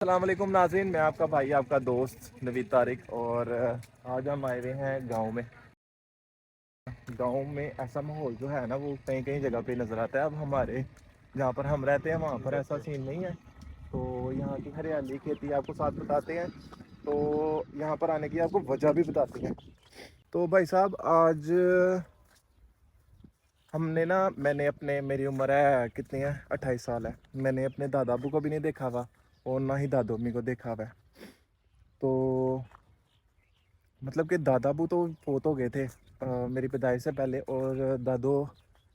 السلام علیکم ناظرین، میں آپ کا بھائی آپ کا دوست نوید طارق، اور آج ہم آئے ہوئے ہیں گاؤں میں۔ گاؤں میں ایسا ماحول جو ہے نا وہ کہیں کہیں جگہ پہ نظر آتا ہے۔ اب ہمارے جہاں پر ہم رہتے ہیں وہاں پر ایسا سین نہیں ہے، تو یہاں کی ہریالی کھیتی آپ کو ساتھ بتاتے ہیں، تو یہاں پر آنے کی آپ کو وجہ بھی بتاتے ہیں۔ تو بھائی صاحب آج ہم نے نا میری عمر ہے کتنی ہے، 28 سال ہے۔ میں نے اپنے دادا ابو کو بھی نہیں دیکھا ہوا اور نہ ہی دادو امی کو دیکھا ہوا ہے۔ تو مطلب کہ دادا ابو تو فوت ہو گئے تھے میری پیدائش سے پہلے، اور دادو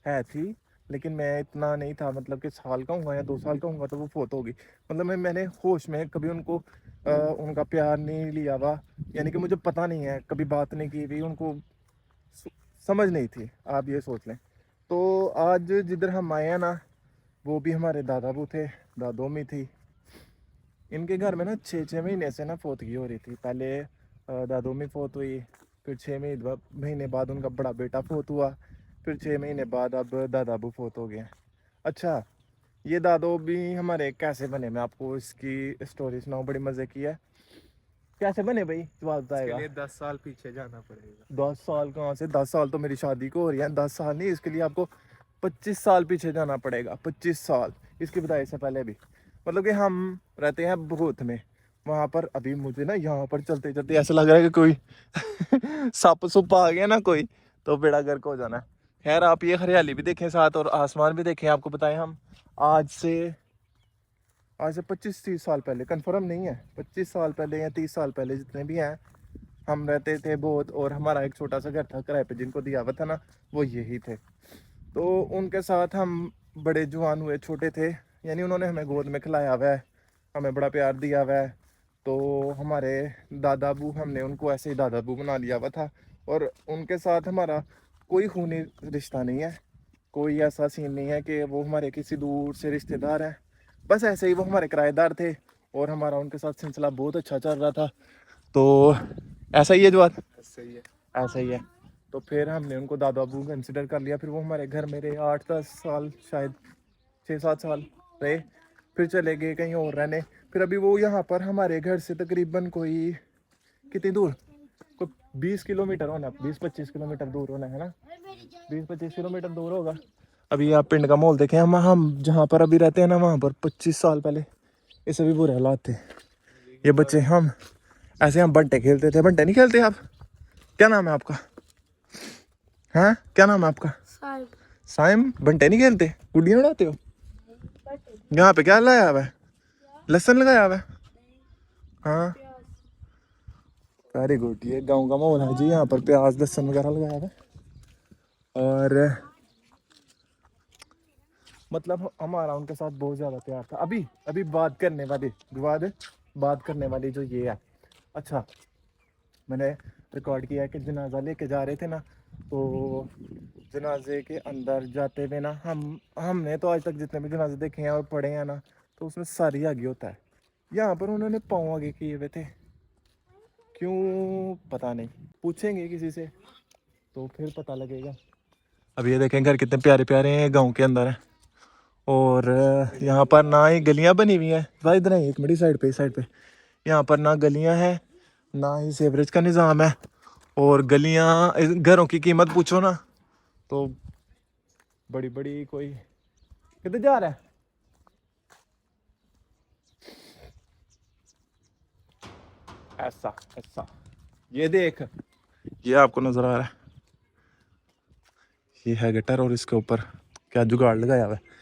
ہے تھی لیکن میں اتنا نہیں تھا، مطلب کہ سال کا ہوں گا یا 2 سال کا ہوں گا تو وہ فوت ہوگی۔ مطلب میں نے ہوش میں کبھی ان کا پیار نہیں لیا ہوا، یعنی کہ مجھے پتہ نہیں ہے، کبھی بات نہیں کی ہوئی، ان کو سمجھ نہیں تھی، آپ یہ سوچ لیں۔ تو آج جدھر ہم آئے ہیں نا وہ بھی ہمارے دادا ابو تھے، دادو امی تھی۔ ان کے گھر میں نا 6 مہینے سے نا فوتگی ہو رہی تھی۔ پہلے دادو امی فوت ہوئی، پھر 6 مہینے بعد ان کا بڑا بیٹا فوت ہوا، پھر 6 مہینے بعد اب دادا ابو فوت ہو گئے ہیں۔ اچھا، یہ دادو بھی ہمارے کیسے بنے، میں آپ کو اس کی اسٹوری سناؤں، بڑی مزے کی ہے۔ کیسے بنے بھائی، جواب اس بتائے کے گا؟ لیے 10 سال پیچھے جانا پڑے گا۔ 10 سال کہاں سے، 10 سال تو میری شادی کو ہو رہی ہے، 10 سال نہیں، اس کے لیے آپ کو 25 سال پیچھے جانا پڑے گا، 25 سال اس کی پیدائش سے پہلے بھی۔ مطلب کہ ہم رہتے ہیں بہت میں، وہاں پر ابھی مجھے نا یہاں پر چلتے چلتے ایسا لگ رہا ہے کہ کوئی سپ سپ آ گیا نا کوئی، تو بیڑا گرک ہو جانا ہے۔ خیر آپ یہ ہریالی بھی دیکھیں ساتھ اور آسمان بھی دیکھیں۔ آپ کو بتائیں ہم آج سے 25-30 سال پہلے، کنفرم نہیں ہے، 25 سال پہلے یا 30 سال پہلے جتنے بھی ہیں، ہم رہتے تھے بہت، اور ہمارا ایک چھوٹا سا گھر تھا کرائے پہ، جن کو دیا ہوا تھا نا وہ یہی تھے۔ تو ان کے ساتھ ہم بڑے جوان ہوئے، چھوٹے تھے، یعنی انہوں نے ہمیں گود میں کھلایا ہوا ہے، ہمیں بڑا پیار دیا ہوا ہے۔ تو ہمارے دادا ابو، ہم نے ان کو ایسے ہی دادا ابو بنا لیا ہوا تھا، اور ان کے ساتھ ہمارا کوئی خونی رشتہ نہیں ہے، کوئی ایسا سین نہیں ہے کہ وہ ہمارے کسی دور سے رشتہ دار ہیں۔ بس ایسے ہی وہ ہمارے کرایہ دار تھے، اور ہمارا ان کے ساتھ سلسلہ بہت اچھا چل رہا تھا۔ تو ایسا ہی ہے جو بات، صحیح ہے۔ ایسا ہی ہے۔ تو پھر ہم نے ان کو دادا ابو کنسیڈر کر لیا، پھر وہ ہمارے گھر میرے 8-10 سال، شاید 6-7 سال رہے، پھر چلے گئے کہیں اور رہنے۔ پھر ابھی وہ یہاں پر ہمارے گھر سے تقریباً کوئی کتنی دور، کوئی 20 کلومیٹر ہونا، 20-25 کلومیٹر دور ہونا ہے نا، 20-25 کلومیٹر دور ہوگا۔ ابھی آپ پنڈ کا ماحول دیکھیں، ہم جہاں پر ابھی رہتے ہیں نا وہاں پر 25 سال پہلے اس سے بھی برے حالات تھے۔ یہ بچے ہم ایسے، ہم بنٹے کھیلتے تھے، بنٹے نہیں کھیلتے آپ؟ کیا نام ہے آپ کا؟ ہاں کیا نام ہے آپ کا؟ سائم۔ بنٹے نہیں کھیلتے، گڈیاں اڑاتے ہو؟ یہاں پہ کیا لایا ہوا ہے، لہسن لگایا ہوا ہے؟ ہاں ویری گڈ، یہ گاؤں کا ماحول ہے جی، یہاں پر پیاز لہسن وغیرہ لگایا ہوا ہے۔ اور مطلب ہمارا ان کے ساتھ بہت زیادہ پیار تھا۔ ابھی بات کرنے والی جو یہ ہے، اچھا میں نے ریکارڈ کیا ہے کہ جنازہ لے کے جا رہے تھے نا، تو جنازے کے اندر جاتے ہوئے نا ہم نے تو آج تک جتنے بھی جنازے دیکھے ہیں اور پڑھے ہیں نا، تو اس میں ساری آگے ہوتا ہے۔ یہاں پر انہوں نے پاؤں آگے کیے ہوئے تھے، کیوں پتہ نہیں، پوچھیں گے کسی سے تو پھر پتہ لگے گا۔ اب یہ دیکھیں گھر کتنے پیارے پیارے ہیں، گاؤں کے اندر ہیں، اور یہاں پر نہ ہی گلیاں بنی ہوئی ہیں، ادھر ہیں ایک میری سائڈ پہ یہاں پر نہ گلیاں ہیں، نہ ہی سیوریج کا نظام ہے، اور گلیاں گھروں کی قیمت پوچھو نا تو بڑی بڑی، کوئی کدھر جا رہا ہے؟ ایسا یہ دیکھ، یہ آپ کو نظر آ رہا ہے، یہ ہے گٹر، اور اس کے اوپر کیا جگاڑ لگایا ہوا ہے۔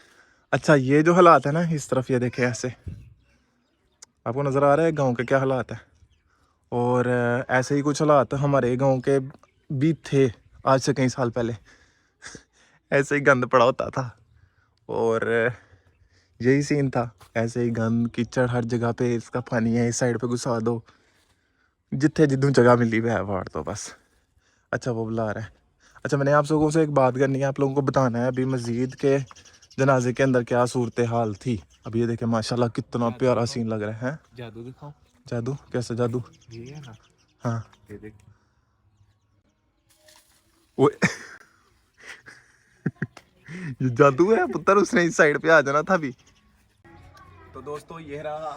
اچھا یہ جو حالات ہے نا اس طرف، یہ دیکھیں ایسے، آپ کو نظر آ رہا ہے گاؤں کے کیا حالات ہے۔ اور ایسے ہی کچھ حالات ہمارے گاؤں کے بھی تھے آج سے کئی سال پہلے، ایسے ہی گند پڑا ہوتا تھا، اور یہی سین تھا، ایسے ہی گند کیچڑ ہر جگہ پہ، اس کا پانی ہے اس سائڈ پہ گھسا دو، جتھے جدوں جگہ ملی ہے واڑ دو بس۔ اچھا وہ بلا رہا ہے، اچھا میں نے آپ لوگوں سے ایک بات کرنی ہے، آپ لوگوں کو بتانا ہے ابھی مسجد کے جنازے کے اندر کیا صورتحال تھی۔ اب یہ دیکھیں ماشاءاللہ کتنا پیارا سین لگ رہا ہے۔ جادو دکھاؤ، جادو کیسا جادو؟ یہ ہے نا، ہاں یہ دیکھ، وہ یہ جادو ہے پتر، اس نے اس سائڈ پہ آ جانا تھا بھی۔ تو دوستو یہ رہا